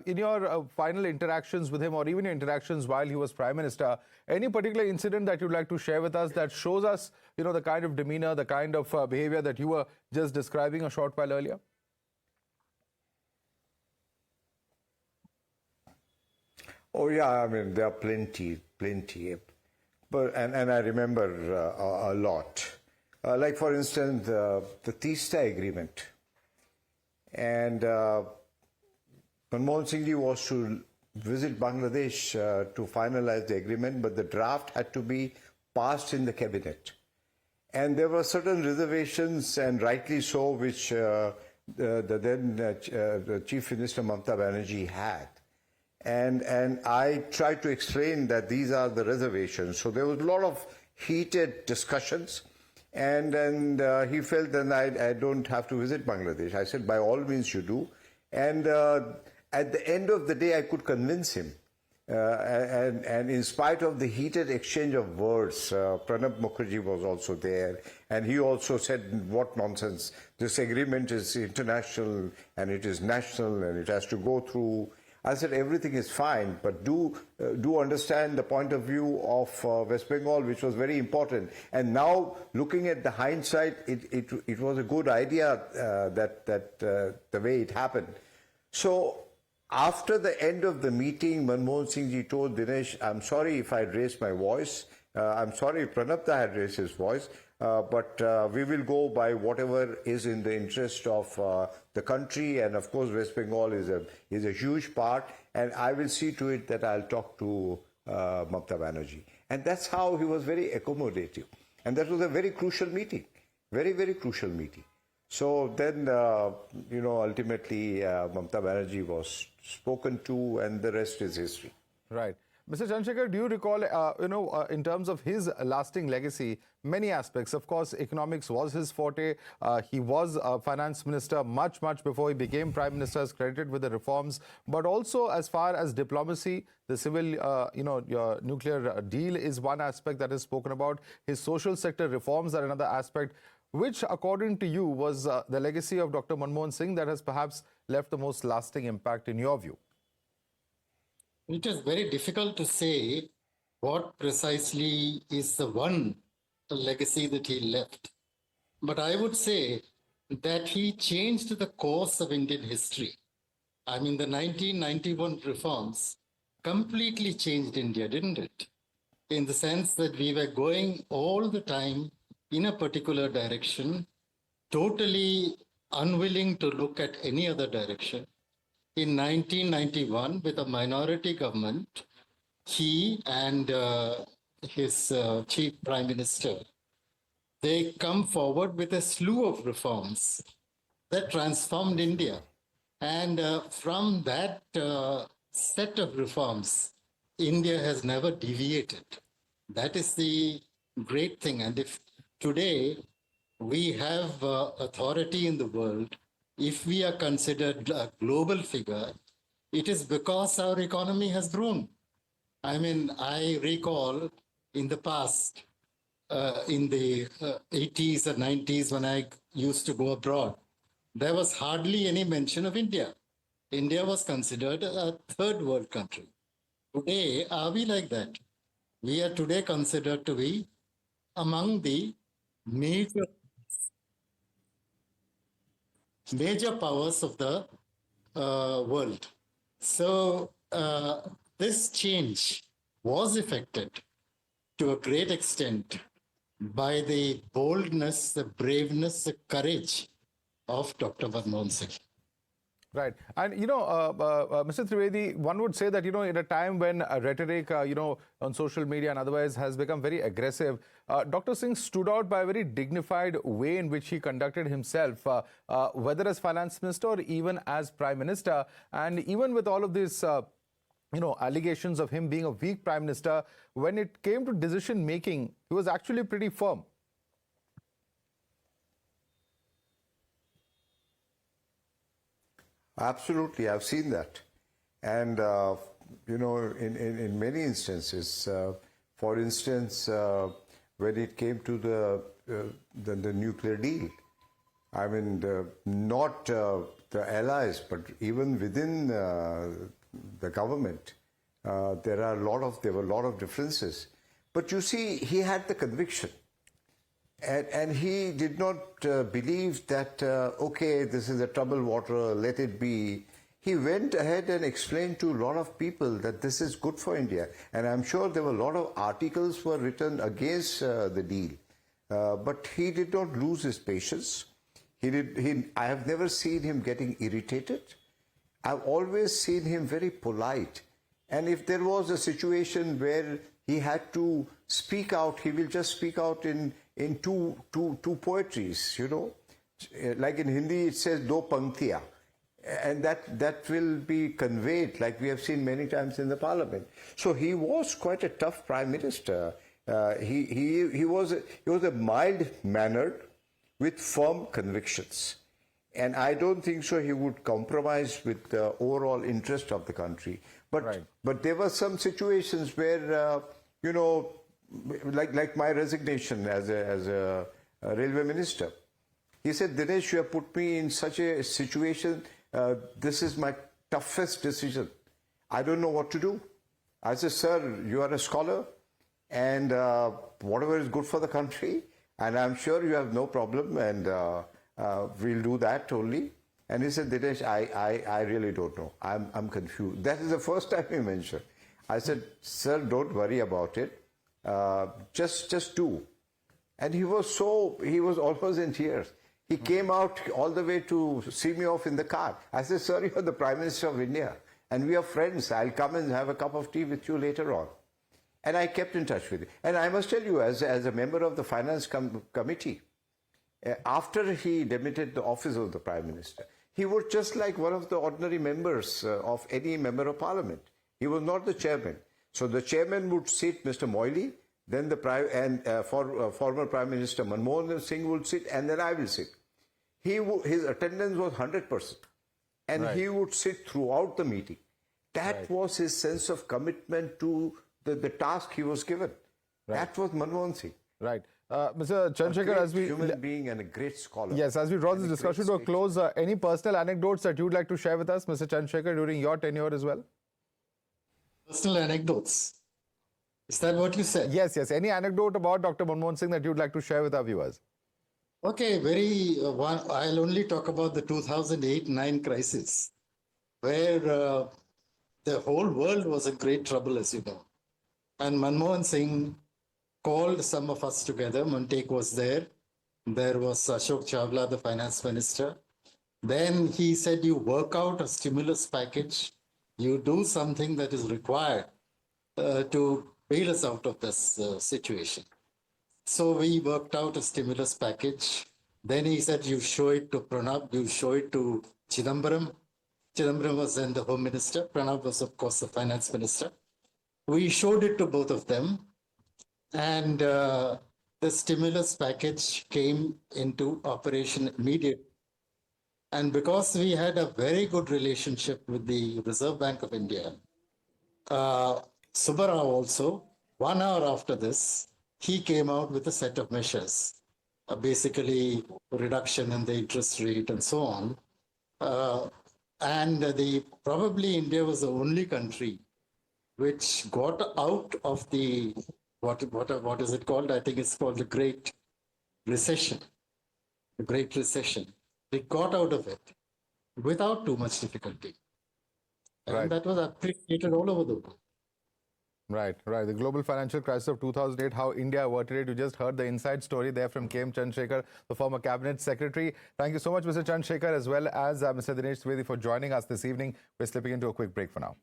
In your final interactions with him, or even your interactions while he was Prime Minister, any particular incident that you'd like to share with us that shows us, the kind of demeanor, the kind of behavior that you were just describing a short while earlier? Oh yeah, I mean there are plenty. But and I remember a lot. Like for instance, the Teesta Agreement, and Manmohan Singh was to visit Bangladesh to finalize the agreement, but the draft had to be passed in the cabinet, and there were certain reservations, and rightly so, which the Chief Minister Mamata Banerjee had. And I tried to explain that these are the reservations. So there was a lot of heated discussions, and he felt that I don't have to visit Bangladesh. I said, by all means you do. And at the end of the day, I could convince him. And in spite of the heated exchange of words, Pranab Mukherjee was also there, and he also said, what nonsense, this agreement is international and it is national and it has to go through. I said, everything is fine, but do understand the point of view of West Bengal, which was very important. And now, looking at the hindsight, it was a good idea that the way it happened. So, after the end of the meeting, Manmohan Singh ji told Dinesh, I'm sorry if I raised my voice. I'm sorry if Pranab had raised his voice. But we will go by whatever is in the interest of the country, and of course West Bengal is a huge part, and I will see to it that I'll talk to Mamata Banerjee. And that's how he was very accommodative. And that was a very crucial meeting, very crucial meeting. So then, ultimately Mamata Banerjee was spoken to, and the rest is history. Right. Mr. Chandrasekhar, do you recall, in terms of his lasting legacy, many aspects? Of course, economics was his forte. He was a finance minister much before he became prime minister, is credited with the reforms. But also, as far as diplomacy, the civil, your nuclear deal is one aspect that is spoken about. His social sector reforms are another aspect. Which, according to you, was the legacy of Dr. Manmohan Singh that has perhaps left the most lasting impact in your view? It is very difficult to say what precisely is the one legacy that he left. But I would say that he changed the course of Indian history. I mean, the 1991 reforms completely changed India, didn't it? In the sense that we were going all the time in a particular direction, totally unwilling to look at any other direction. In 1991, with a minority government, he and his chief prime minister, they come forward with a slew of reforms that transformed India. And from that set of reforms, India has never deviated. That is the great thing. And if today we have authority in the world, if we are considered a global figure, it is because our economy has grown. I mean, I recall in the past, in the 80s or 90s, when I used to go abroad, there was hardly any mention of India. India was considered a third world country. Today, are we like that? We are today considered to be among the major powers of the world. So this change was effected to a great extent by the boldness, the braveness, the courage of Dr. Manmohan Singh. Right. And, Mr. Trivedi, one would say that, in a time when rhetoric, on social media and otherwise has become very aggressive, Dr. Singh stood out by a very dignified way in which he conducted himself, whether as finance minister or even as prime minister. And even with all of this, allegations of him being a weak prime minister, when it came to decision making, he was actually pretty firm. Absolutely, I've seen that. And, in many instances, for instance, when it came to the nuclear deal, I mean, not the the allies, but even within the government, there were a lot of differences. But you see, he had the conviction. And he did not believe that, okay, this is a troubled water, let it be. He went ahead and explained to a lot of people that this is good for India. And I'm sure there were a lot of articles were written against the deal. But he did not lose his patience. I have never seen him getting irritated. I've always seen him very polite. And if there was a situation where he had to speak out, he will just speak out in two poetries, you know. Like in Hindi, it says do panktiya. And that will be conveyed, like we have seen many times in the parliament. So he was quite a tough prime minister. He was a mild-mannered with firm convictions. And I don't think so he would compromise with the overall interest of the country. But there were some situations where, you know, like my resignation as a railway minister. He said, Dinesh, you have put me in such a situation. This is my toughest decision. I don't know what to do. I said, sir, you are a scholar, and whatever is good for the country, and I'm sure you have no problem, and we'll do that only. And he said, Dinesh, I really don't know. I'm confused. That is the first time he mentioned. I said, sir, don't worry about it. Just do. And he was almost in tears. He came out all the way to see me off in the car. I said, sir, you're the Prime Minister of India, and we are friends. I'll come and have a cup of tea with you later on. And I kept in touch with him. And I must tell you, as a member of the Finance Committee, after he demitted the office of the Prime Minister, he was just like one of the ordinary members of any member of Parliament. He was not the chairman. So the chairman would sit, Mr. Moily, then former Prime Minister Manmohan Singh would sit, and then I will sit. His attendance was 100%. And he would sit throughout the meeting. That was his sense of commitment to the task he was given. That was Manmohan Singh. Right. Mr. Chandrasekhar, as we... human being and a great scholar. Yes, as we draw this discussion to a close, any personal anecdotes that you would like to share with us, Mr. Chandrasekhar, during your tenure as well? Personal anecdotes. Is that what you said? Yes. Any anecdote about Dr. Manmohan Singh that you'd like to share with our viewers? Okay, I'll only talk about the 2008-9 crisis, where the whole world was in great trouble, as you know. And Manmohan Singh called some of us together. Montek was there. There was Ashok Chawla, the finance minister. Then he said, you work out a stimulus package. You do something that is required to bail us out of this situation. So we worked out a stimulus package. Then he said, you show it to Pranab, you show it to Chidambaram. Chidambaram was then the home minister. Pranab was, of course, the finance minister. We showed it to both of them. And the stimulus package came into operation immediately. And because we had a very good relationship with the Reserve Bank of India, Subbarao also, 1 hour after this, he came out with a set of measures, basically reduction in the interest rate and so on. Probably India was the only country which got out of the, what is it called? I think it's called the Great Recession. The Great Recession. They got out of it without too much difficulty. And that was appreciated all over the world. Right. The global financial crisis of 2008, how India averted it. You just heard the inside story there from KM Chandrashekhar, the former cabinet secretary. Thank you so much, Mr. Chandrashekhar, as well as Mr. Dinesh Trivedi for joining us this evening. We're slipping into a quick break for now.